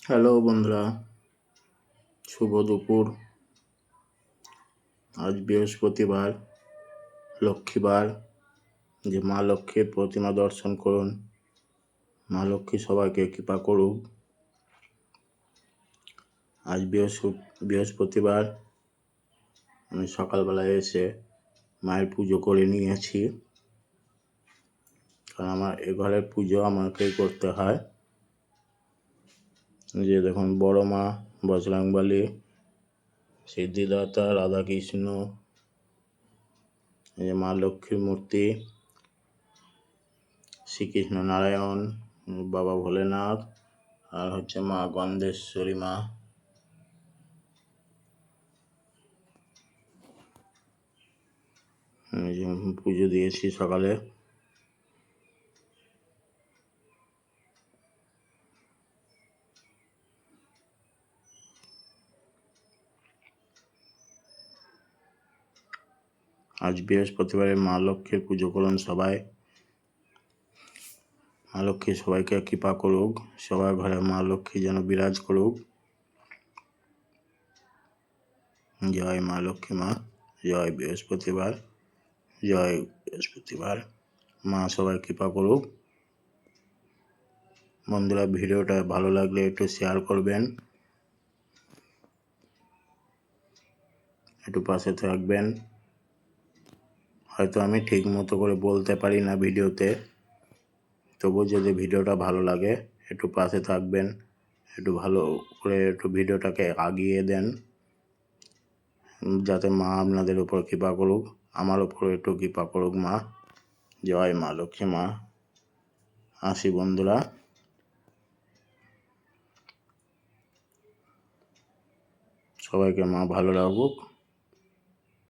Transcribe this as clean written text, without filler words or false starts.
Hello বন্ধুরা, শুভ দুপুর। আজ বৃহস্পতিবার, লক্ষ্মীবার। যে মা লক্ষ্মীর প্রতিমা দর্শন করুন। মা লক্ষ্মী সবাইকে কৃপা করুক। আজ বৃহস্পতিবার আমি সকালবেলায় এসে মায়ের পুজো করে নিয়েছি, কারণ আমার এ ঘরের পুজো আমাকেই করতে হয়। যে দেখুন, বড় মা বজরংবলী, সিদ্ধিদাতা রাধাকৃষ্ণ, এই মা লক্ষ্মীর মূর্তি, শ্রীকৃষ্ণ নারায়ণ, বাবা ভোলেনাথ, আর হচ্ছে মা গন্ধেশ্বরী মা। পুজো দিয়েছি সকালে। আজ বৃহস্পতিবারে মা লক্ষ্মীর পুজো করুন সবাই। মা লক্ষ্মী সবাইকে কৃপা করুক, সবার ঘরে মা লক্ষ্মী যেন বিরাজ করুক। জয় মা লক্ষ্মী মা, জয় বৃহস্পতিবার, জয় বৃহস্পতিবার। মা সবাই কৃপা করুক। বন্ধুরা, ভিডিওটা ভালো লাগলে একটু শেয়ার করবেন, একটু পাশে থাকবেন। হয়তো আমি ঠিক মতো করে বলতে পারি না ভিডিওতে, তবু যদি ভিডিওটা ভালো লাগে একটু পাশে থাকবেন, একটু ভালো করে একটু ভিডিওটাকে আগিয়ে দেন, যাতে মা আপনাদের উপর কৃপা করুক, আমার উপর একটু কৃপা করুক মা। জয় মা লক্ষ্মী মা। আসি বন্ধুরা, সবাইকে মা ভালো রাখুক।